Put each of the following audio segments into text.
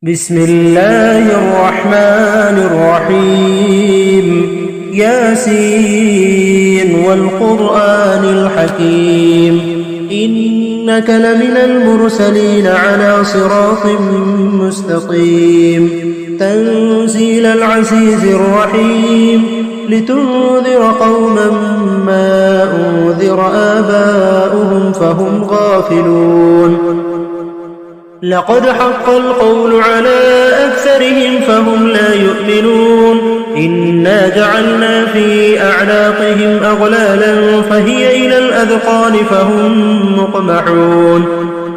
بسم الله الرحمن الرحيم ياسين والقرآن الحكيم إنك لمن المرسلين على صراط مستقيم تنزيل العزيز الرحيم لتنذر قوما ما أنذر آباؤهم فهم غافلون لقد حق القول على أكثرهم فهم لا يؤمنون إنا جعلنا في أعناقهم أغلالا فهي إلى الأذقان فهم مقمحون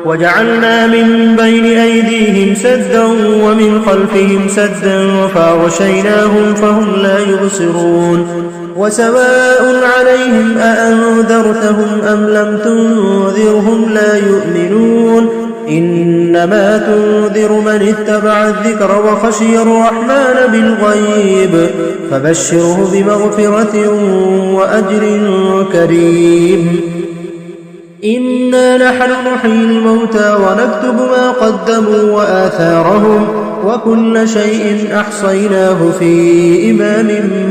وجعلنا من بين أيديهم سدا ومن خلفهم سدا فأغشيناهم فهم لا يبصرون وسواء عليهم أأنذرتهم أم لم تنذرهم لا يؤمنون إنما تنذر من اتبع الذكر وخشي الرحمن بالغيب فبشره بمغفرة وأجر كريم إنا نحن نحيي الموتى ونكتب ما قدموا وآثارهم وكل شيء أحصيناه في إمام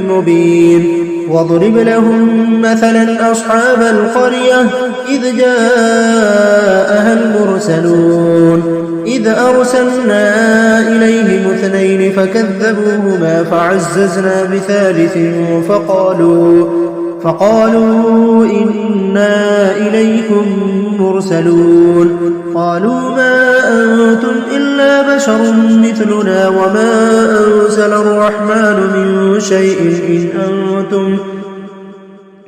مبين واضرب لهم مثلا أصحاب القرية إذ جاءها المرسلون إذ أرسلنا إليهم 2 فكذبوهما فعززنا بثالث فقالوا إنا إليكم مرسلون قالوا ما أنتم إلا بشر مثلنا وما أنزل الرحمن من شيء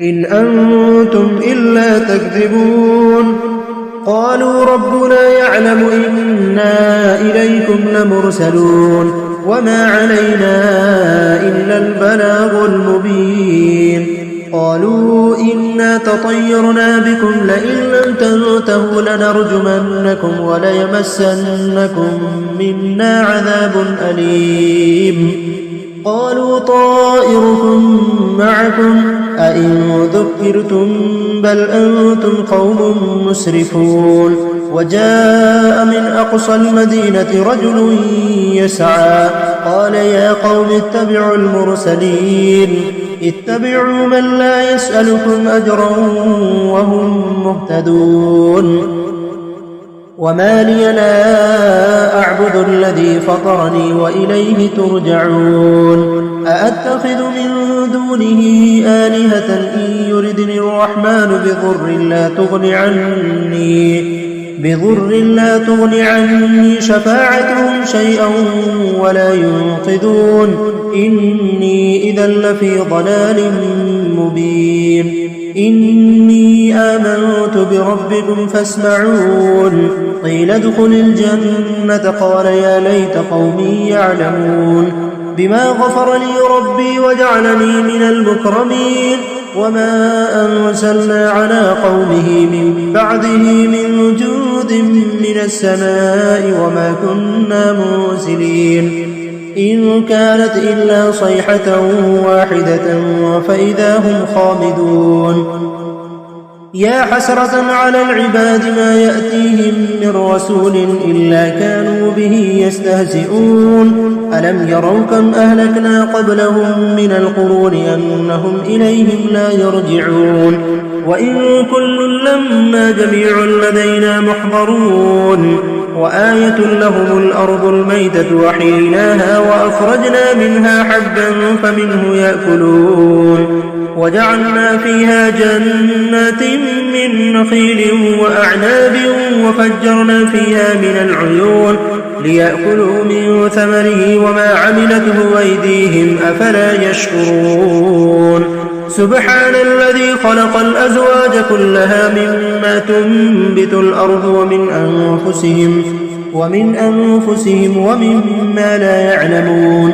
إن أنتم إلا تكذبون قالوا ربنا يعلم إنا إليكم لمرسلون وما علينا إلا البلاغ المبين قالوا إنا تطيرنا بكم لئن لم تنتهوا لنرجمنكم وليمسنكم منا عذاب أليم قالوا طائركم معكم أئن ذكرتم بل أنتم قوم مسرفون وجاء من أقصى المدينة رجل يسعى قال يا قوم اتبعوا المرسلين اتبعوا من لا يسألكم أجرا وهم مهتدون وما لي لا أعبد الذي فطرني وإليه ترجعون أأتخذ من دونه آلهة إن يردني الرحمن بضر لا تغن عني شفاعتهم شيئا ولا ينقذون إني إذا لفي ضلال مبين إني آمنت بربكم فاسمعون قيل ادخل الجنة قال يا ليت قومي يعلمون بما غفر لي ربي وجعلني من المكرمين وما أنزلنا على قومه من بعده من جود من السماء وما كنا منزلين إن كانت إلا صيحة واحدة فإذا هم خامدون يا حسرة على العباد ما يأتيهم من رسول إلا كانوا به يستهزئون ألم يروا كم أهلكنا قبلهم من القرون أنهم إليهم لا يرجعون وإن كل لما جميع لدينا محضرون وآية لهم الأرض الميتة وحييناها وأخرجنا منها حبا فمنه يأكلون وجعلنا فيها جنات من نخيل وأعناب وفجرنا فيها من العيون ليأكلوا من ثمره وما عملته أيديهم أفلا يشكرون سبحان الذي خلق الأزواج كلها مما تنبت الأرض ومن أنفسهم ومما لا يعلمون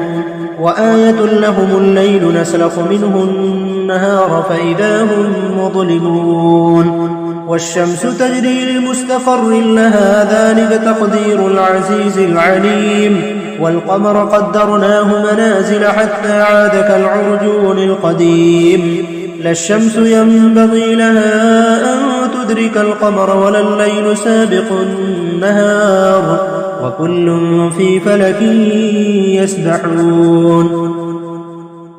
وآية لهم الليل نسلخ منه النهار فإذا هم مظلمون والشمس تجري لمستقر لها ذلك تقدير العزيز العليم والقمر قدرناه منازل حتى عاد كالعرجون القديم لا الشمس ينبغي لها أن يدرك القمر ولا الليل سابق النهار وكل في فلك يسبحون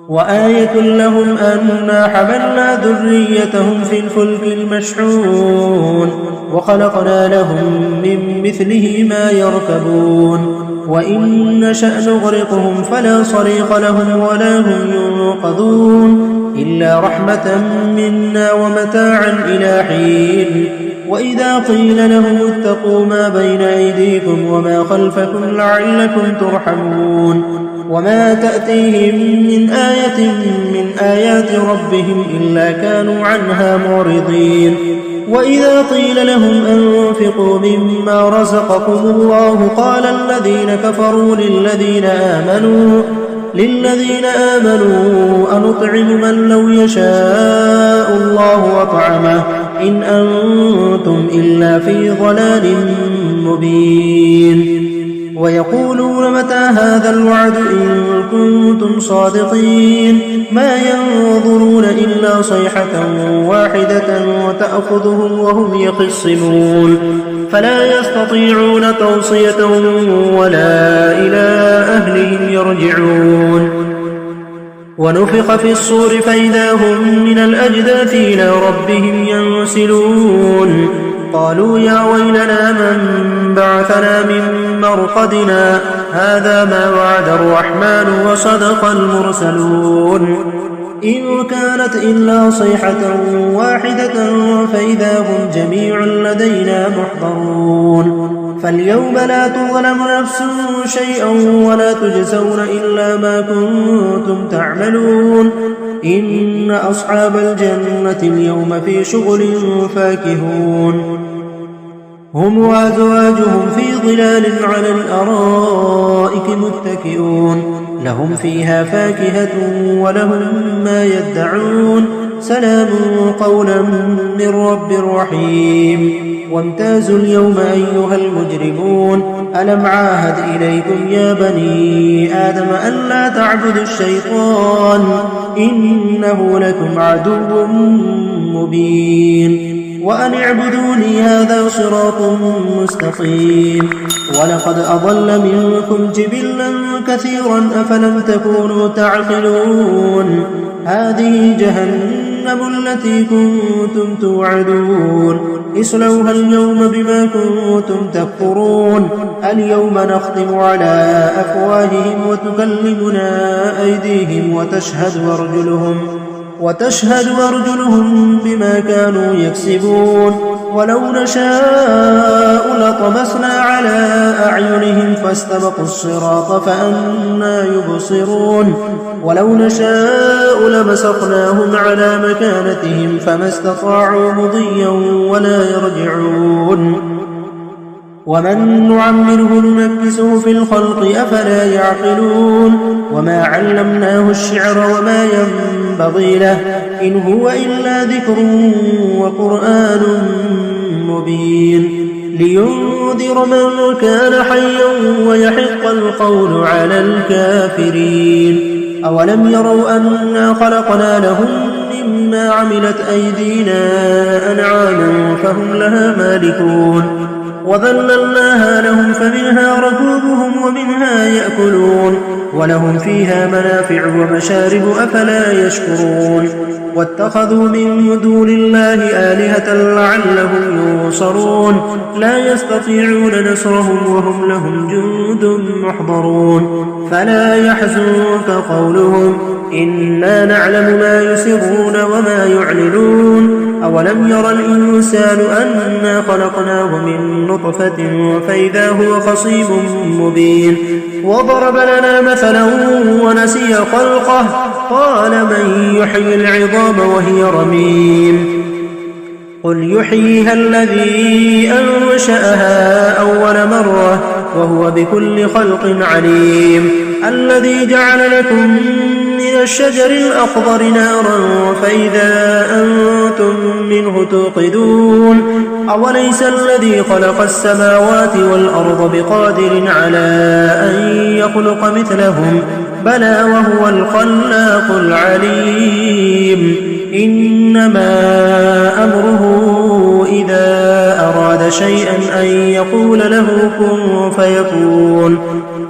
وآية لهم أنا حملنا ذريتهم في الفلك المشحون وخلقنا لهم من مثله ما يركبون وإن نشأ نغرقهم فلا صريخ لهم ولا هم ينقذون إلا رحمة منا ومتاعا إلى حين وإذا قيل لهم اتقوا ما بين أيديكم وما خلفكم لعلكم ترحمون وما تأتيهم من آية من آيات ربهم إلا كانوا عنها معرضين وإذا قيل لهم أنفقوا مما رزقكم الله قال الذين كفروا للذين آمنوا أنطعم من لو يشاء الله وطعمه إن أنتم إلا في ضلال مبين ويقولون متى هذا الوعد إن كنتم صادقين ما ينظرون إلا صيحة واحدة وتأخذهم وهم يخصمون فلا يستطيعون توصية ولا إلى أهلهم يرجعون ونفخ في الصور فإذا هم من الأجداث إلى ربهم ينسلون قالوا يا ويلنا من بعثنا من مرقدنا هذا ما وعد الرحمن وصدق المرسلون إن كانت إلا صيحة واحدة فإذا هم جميع لدينا محضرون فاليوم لا تظلم نفس شيئا ولا تجزون إلا ما كنتم تعملون إن أصحاب الجنة اليوم في شغل فاكهون هم وأزواجهم في ظلال على الأرائك متكئون لهم فيها فاكهة ولهم ما يدعون سلام قولا من رب رحيم وامتازوا اليوم أيها المجرمون ألم عاهد إليكم يا بني آدم ألا تعبدوا الشيطان إنه لكم عدو مبين وأن اعبدوني هذا صراط مستقيم ولقد أضل منكم جبلا كثيرا أفلم تكونوا تعقلون هذه جهنم التي كنتم توعدون اصلوها اليوم بما كنتم تكفرون اليوم نختم على أفواههم وتكلمنا أيديهم وتشهد أرجلهم بما كانوا يكسبون ولو نشاء لطمسنا على أعينهم فاستبقوا الصراط فأنى يبصرون ولو نشاء لمسخناهم على مكانتهم فما استطاعوا مضيا ولا يرجعون ومن نعمره ننكسه في الخلق أفلا يعقلون وما علمناه الشعر وما ينبغي له إن هو إلا ذكر وقرآن مبين لينذر من كان حيا ويحق القول على الكافرين أولم يروا أنا خلقنا لهم مما عملت أيدينا أنعاما فهم لها مالكون وذللناها لهم فمنها ركوبهم ومنها يأكلون ولهم فيها منافع ومشارب أفلا يشكرون واتخذوا من دون الله آلهة لعلهم ينصرون لا يستطيعون نصرهم وهم لهم جند محضرون فلا يحزنك قولهم إنا نعلم ما يسرون وما يعلنون أولم ير الإنسان أنا خلقناه من نطفة فإذا هو خصيم مبين وضرب لنا مثلا ونسي خلقه قال من يحيي العظام وهي رميم قل يحييها الذي أنشأها أول مرة وهو بكل خلق عليم الذي جعل لكم من الشجر الأخضر نارا فإذا أنتم منه توقدون أوليس الذي خلق السماوات والأرض بقادر على أن يخلق مثلهم بلى وهو الخلاق العليم إنما أمره شيئا أن يقول له كن فيكون.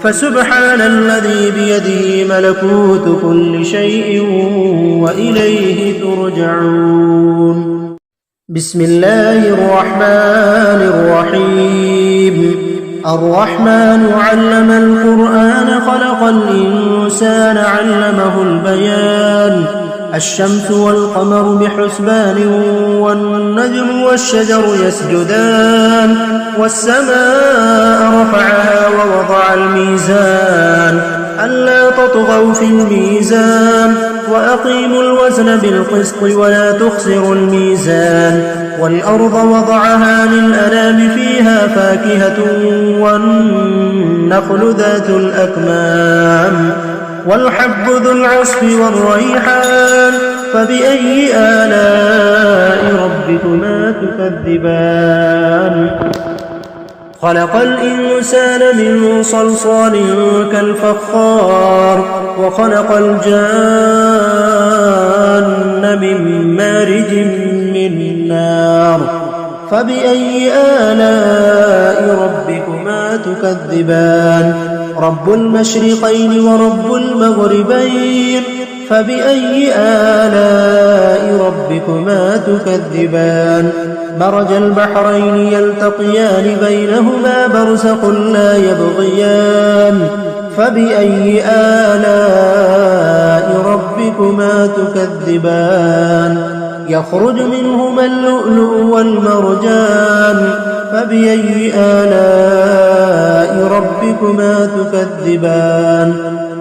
فسبحان الذي بيده ملكوت كل شيء وإليه ترجعون. بسم الله الرحمن الرحيم. الرحمن علم القرآن خلق الإنسان علمه البيان. الشمس والقمر بحسبان والنجم والشجر يسجدان والسماء رفعها ووضع الميزان ألا تطغوا في الميزان وأقيموا الوزن بالقسط ولا تخسروا الميزان والأرض وضعها للأنام فيها فاكهة والنخل ذات الأكمام والحب ذو العصف والريحان فبأي آلاء ربكما تكذبان. خلق الإنسان من صلصال كالفخار وخلق الجان من مارج من نار فبأي آلاء ربكما تكذبان. رب المشرقين ورب المغربين فبأي آلاء ربكما تكذبان. مرج البحرين يلتقيان بينهما برزخ لا يبغيان فبأي آلاء ربكما تكذبان. يخرج منهما اللؤلؤ والمرجان فبأي آلاء ربكما تكذبان.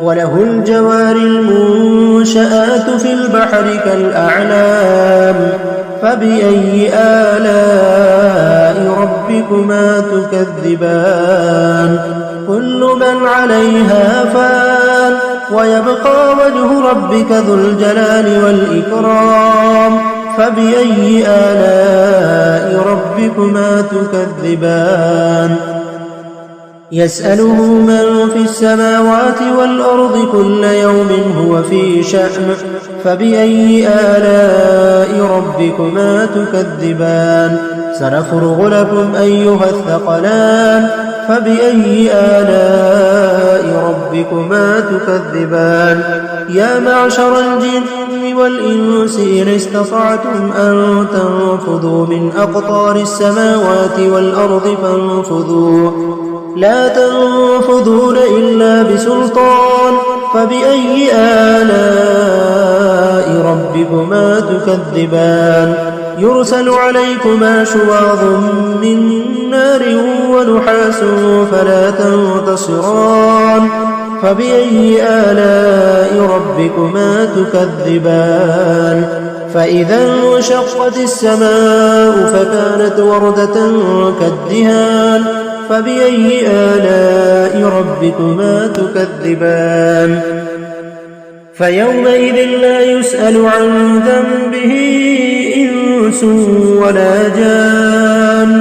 وله الجوار المنشآت في البحر كالأعلام فبأي آلاء ربكما تكذبان. كل من عليها فان ويبقى وجه ربك ذو الجلال والإكرام فبأي آلاء ربكما تكذبان. يسأله من في السماوات والأرض كل يوم هو في شأن فبأي آلاء ربكما تكذبان. سنفرغ لكم أيها الثقلان فبأي آلاء ربكما تكذبان. يا معشر الجن والإنس إن استطعتم أن تنفذوا من أقطار السماوات والأرض فانفذوا لا تنفذون إلا بسلطان فبأي آلاء ربكما تكذبان. يرسل عليكما شواظ من نار ونحاس فلا تنتصران فبأي آلاء ربكما تكذبان. فإذا انشقت السماء فكانت وردة كالدهان فبأي آلاء ربكما تكذبان. فيومئذ لا يسأل عن ذنبه إنس ولا جان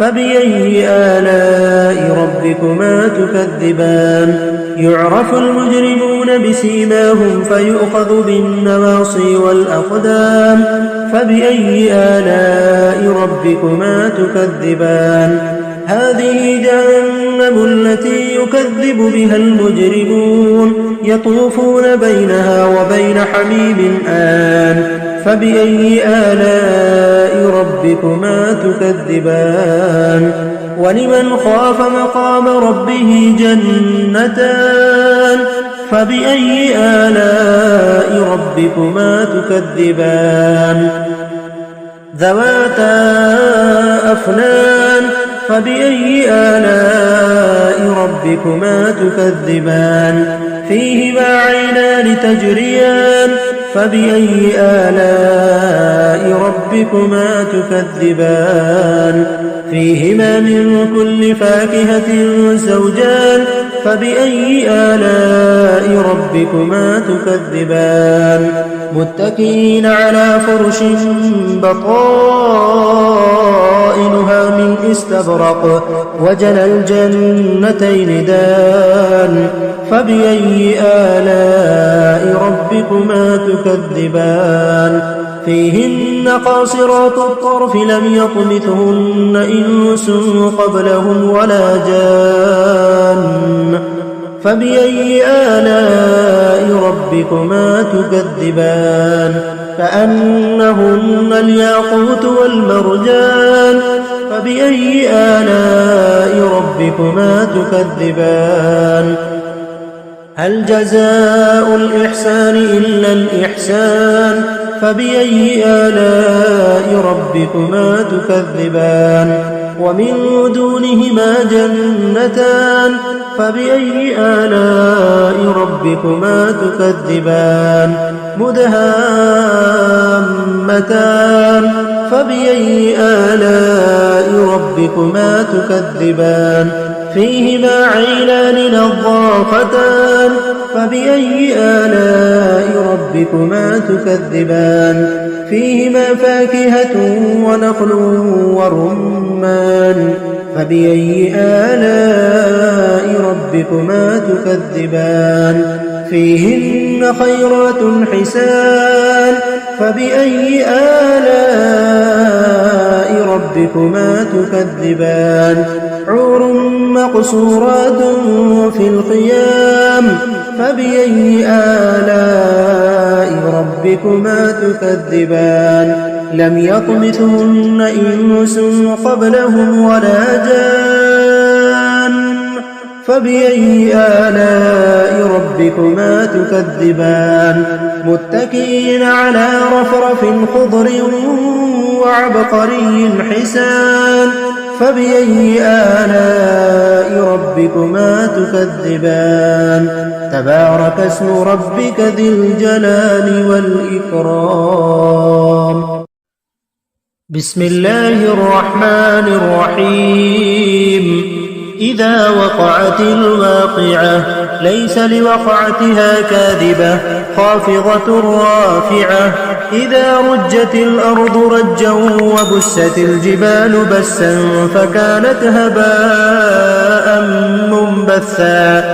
فبأي آلاء ربكما تكذبان. يعرف المجرمون بسيماهم فيؤخذ بالنواصي والأقدام فبأي آلاء ربكما تكذبان. هذه جهنم التي يكذب بها المجرمون يطوفون بينها وبين حميم آن فبأي آلاء ربكما تكذبان. ولمن خاف مقام ربه جنتان فبأي آلاء ربكما تكذبان. ذواتا أفنان فبأي آلاء ربكما تكذبان. فيهما عينان تجريان فبأي آلاء ربكما تكذبان. فيهما من كل فاكهة زوجان فبأي آلاء ربكما تكذبان. متكئين على فرش بطائنها من استبرق وجنى الجنتين دان فبأي آلاء ربكما تكذبان فيهن قاصرات الطرف لم يطمثهن إنس قبلهم ولا جان فبأي آلاء ربكما تكذبان كأنهن الياقوت والمرجان فبأي آلاء ربكما تكذبان هل جزاء الإحسان إلا الإحسان فبأي آلاء ربكما تكذبان ومن دونهما جنتان فبأي آلاء ربكما تكذبان مدهامتان فبأي آلاء ربكما تكذبان فيهما عينان نضاختان فبأي آلاء ربكما تكذبان فيهما فاكهة ونخل ورمان فبأي آلاء ربكما تكذبان فيهن خيرات حسان فبأي آلاء ربكما تكذبان حور مقصورات في الخيام فبأي آلاء ربكما تكذبان لم يطمثهن إنس قبلهم ولا جان فبأي آلاء ربكما تكذبان متكئين على رفرف خضر وعبقري حسان فبأي آلاء ربكما تكذبان تبارك اسم ربك ذي الجلال والإكرام بسم الله الرحمن الرحيم إذا وقعت الواقعة ليس لوقعتها كاذبة خافضة رافعة إذا رجت الأرض رجا وبست الجبال بسا فكانت هباء منبثا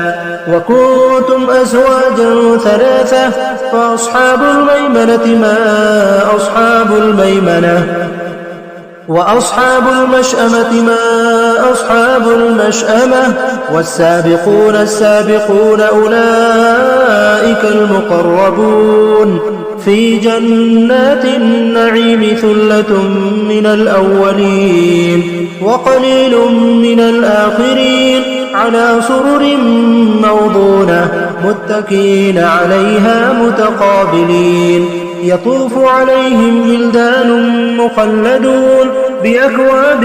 وكنتم أزواجا ثلاثة فأصحاب الميمنة ما أصحاب الميمنة وأصحاب المشأمة ما أصحاب المشأمة والسابقون السابقون أولئك المقربون في جنات النعيم ثلة من الأولين وقليل من الآخرين على سرر موضونة متكئين عليها متقابلين يطوف عليهم ولدان مخلدون بأكواب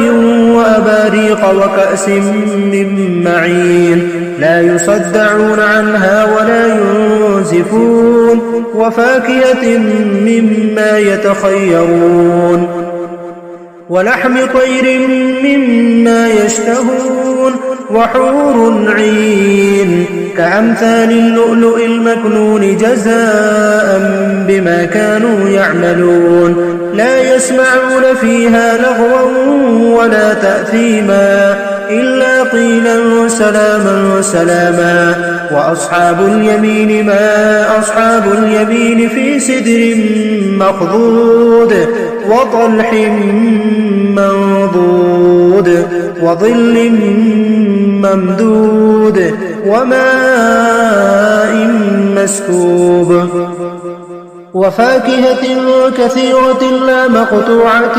وأباريق وكأس من معين لا يصدعون عنها ولا ينزفون وفاكهة مما يتخيرون ولحم طير مما يشتهون وحور عين كأمثال اللؤلؤ المكنون جزاء بما كانوا يعملون لا يسمعون فيها لغوا ولا تأثيما إلا قيلا سلاما سلاما وأصحاب اليمين ما أصحاب اليمين في سدر مخضود وطلح منضود وظل ممدود وماء مسكوب وفاكهة كثيرة لا مقطوعة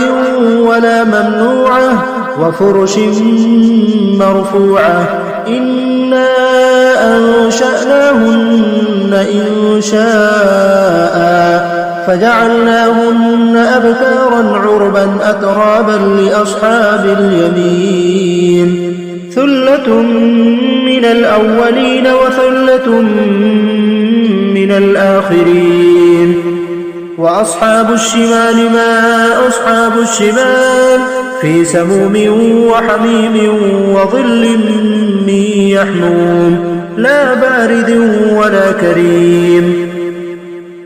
ولا ممنوعة وفرش مرفوعة إنا أنشأناهن إنشاء فجعلناهن أبكارا عربا أترابا لأصحاب اليمين ثلة من الأولين وثلة من الآخرين وأصحاب الشمال ما أصحاب الشمال في سموم وحميم وظل من يحموم لا بارد ولا كريم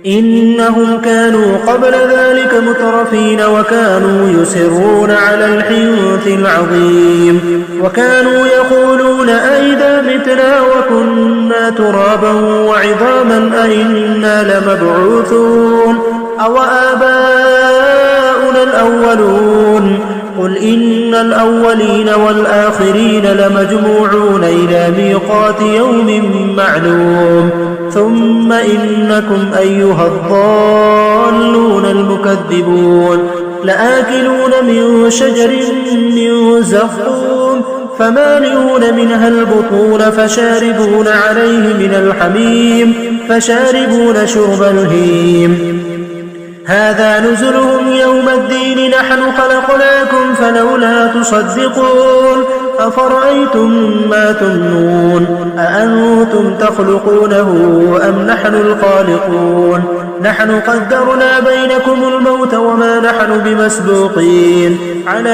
إنهم كانوا قبل ذلك مترفين وكانوا يصرون على الحنث العظيم وكانوا يقولون أئذا متنا وكنا ترابا وعظاما أئنا لمبعوثون أو آباؤنا الأولون قل إن الأولين والآخرين لمجموعون إلى ميقات يوم معلوم ثم إنكم أيها الضالون المكذبون لآكلون من شجر من زقوم فمالئون منها البطون فشاربون عليه من الحميم فشاربون شرب الهيم هذا نزلهم يوم الدين نحن خلقناكم فلولا تصدقون أفرأيتم ما تمنون أأنتم تخلقونه أم نحن الخالقون نحن قدرنا بينكم الموت وما نحن بمسبوقين على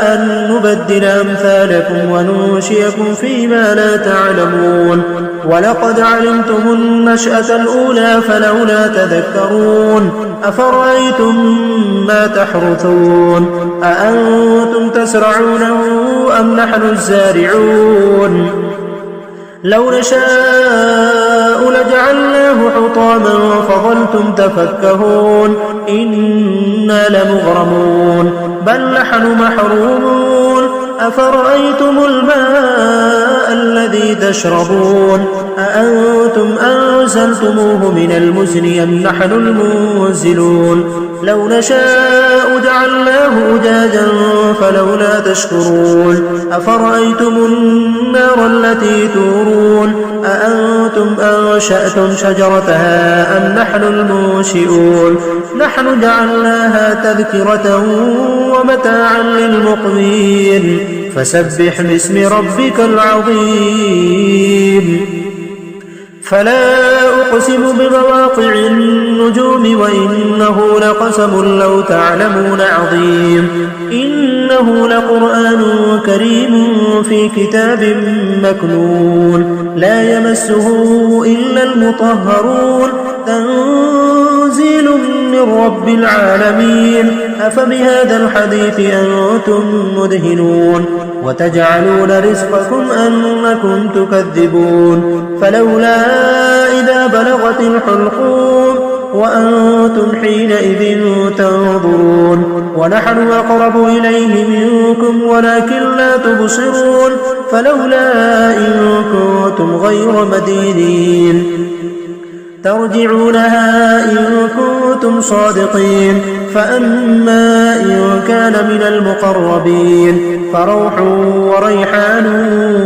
أن نبدل أمثالكم وننشئكم فيما لا تعلمون ولقد علمتم النشأة الأولى فلولا تذكرون أفرأيتم ما تحرثون أأنتم تزرعونه أم نحن الزارعون لو نشاء لجعلناه حطاما فظلتم تفكهون إنا لمغرمون بل نحن محرومون أفرأيتم الماء الذي تشربون أأنتم أنزلتموه من المزن أم نحن المنزلون لو نشاء جعلناه أجاجا فلولا تشكرون أفرأيتم النار التي تورون أأنتم أنشأتم شجرتها أم نحن المنشئون نحن جعلناها تذكرة ومتاعا للمقوين فسبح باسم ربك العظيم فلا أقسم بمواقع النجوم وإنه لقسم لو تعلمون عظيم إنه لقرآن كريم في كتاب مكنون لا يمسه إلا المطهرون تنزيل من رب العالمين أفبهذا الحديث أنتم مدهنون وتجعلون رزقكم أنكم تكذبون فلولا إذا بلغت الحلقوم وأنتم حينئذ تنظرون ونحن أقرب إليه منكم ولكن لا تبصرون فلولا إن كنتم غير مدينين ترجعونها إن كنتم صادقين فأما إن كان من المقربين فروح وريحان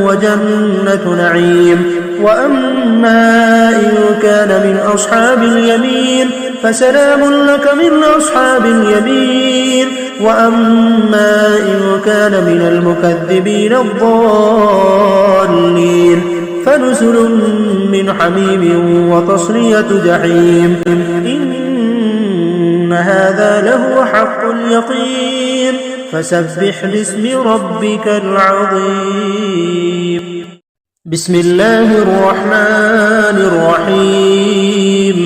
وجنة نعيم وأما إن كان من أصحاب اليمين فسلام لك من أصحاب اليمين وأما إن كان من المكذبين الضالين فنزل من حميم وتصلية جحيم إن هذا لهو حق اليقين فسبح باسم ربك العظيم بسم الله الرحمن الرحيم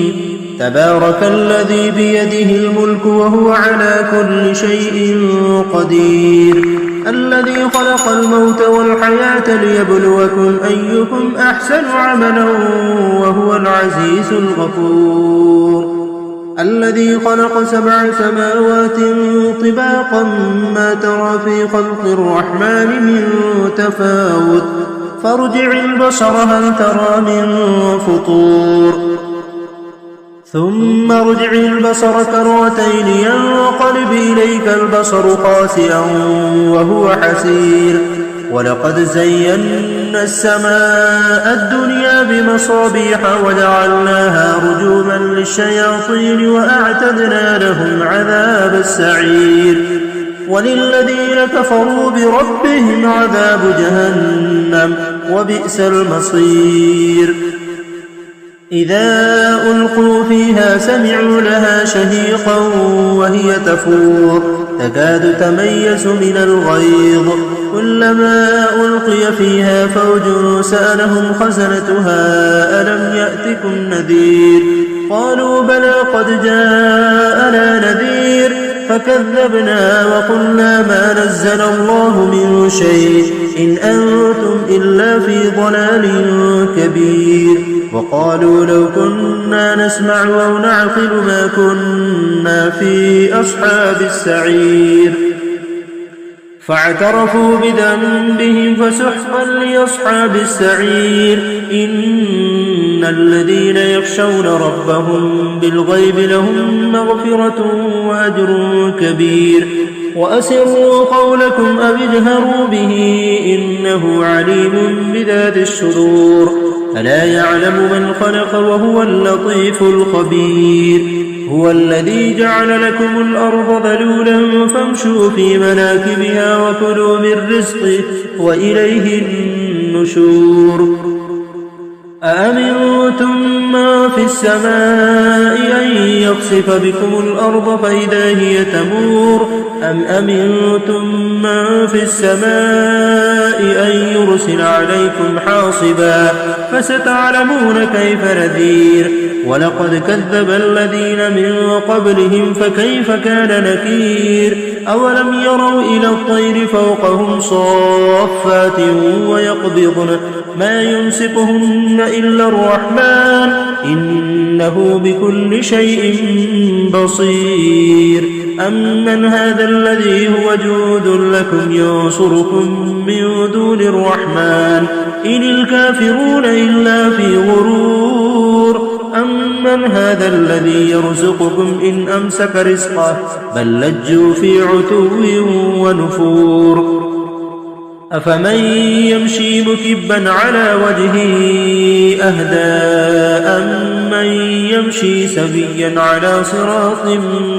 تبارك الذي بيده الملك وهو على كل شيء قدير الذي خلق الموت والحياة ليبلوكم أيكم أحسن عملا وهو العزيز الغفور الذي خلق 7 سماوات طباقا ما ترى في خلق الرحمن من تفاوت فارجع البصر هل ترى من فطور ثم ارجع البصر كرتين ينقلب إليك البصر خاسئا وهو حسير ولقد زينا السماء الدنيا بمصابيح وجعلناها رجوما للشياطين وأعتدنا لهم عذاب السعير وللذين كفروا بربهم عذاب جهنم وبئس المصير إذا ألقوا فيها سمعوا لها شهيقا وهي تفور تكاد تميز من الغيظ كلما ألقي فيها فوج سألهم خزنتها ألم يأتكم نذير قالوا بلى قد جاءنا نذير فكذبنا وقلنا ما نزل الله من شيء إن أنتم إلا في ضلال كبير وقالوا لو كنا نسمع أو نعقل ما كنا في أصحاب السعير فاعترفوا بذنبهم فسحقا لأصحاب السعير إن الذين يخشون ربهم بالغيب لهم مغفرة وأجر كبير وأسروا قولكم أو اجهروا به إنه عليم بذات الصدور ألا يعلم من خلق وهو اللطيف الخبير هو الذي جعل لكم الأرض ذلولا فامشوا في مناكبها وكلوا من رزقه وإليه النشور أأمنتم ما في السماء أن يخسف بكم الأرض فإذا هي تمور أم أمنتم ما في السماء أن يرسل عليكم حاصبا فستعلمون كيف نذير ولقد كذب الذين من قبلهم فكيف كان نكير أولم يروا إلى الطير فوقهم صافات ويقبضن ما يمسكهن إلا الرحمن إنه بكل شيء بصير أمن هذا الذي هو جود لكم ينصركم من دون الرحمن إن الكافرون إلا في غرور أمن هذا الذي يرزقكم إن أمسك رزقه بل لجوا في عتو ونفور أفمن يمشي مكبا على وجهه أهدى أمن يمشي سويا على صراط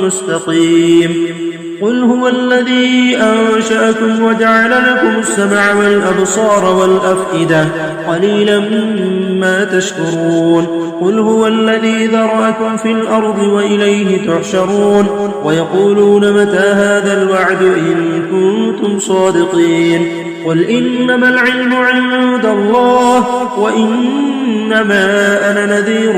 مستقيم قل هو الذي أنشأكم وجعل لكم السمع والأبصار والأفئدة قليلا ما تشكرون قل هو الذي ذرأكم في الأرض وإليه تحشرون ويقولون متى هذا الوعد إن كنتم صادقين قل إنما العلم عند الله وإنما أنا نذير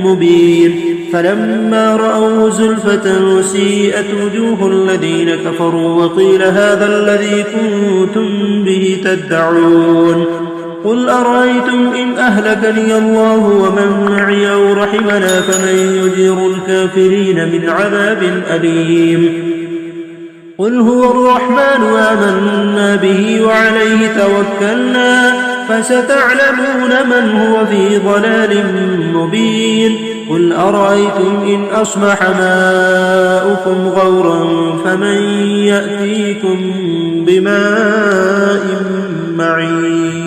مبين فلما رأوا زلفة سيئت وجوه الذين كفروا وقيل هذا الذي كنتم به تدعون قل أرأيتم إن أهلكني الله ومن معي أو رحمنا فمن يجير الكافرين من عذاب أليم قل هو الرحمن آمنا به وعليه توكلنا فستعلمون من هو في ضلال مبين قل أرأيتم إن أصبح ماؤكم غورا فمن يأتيكم بماء معين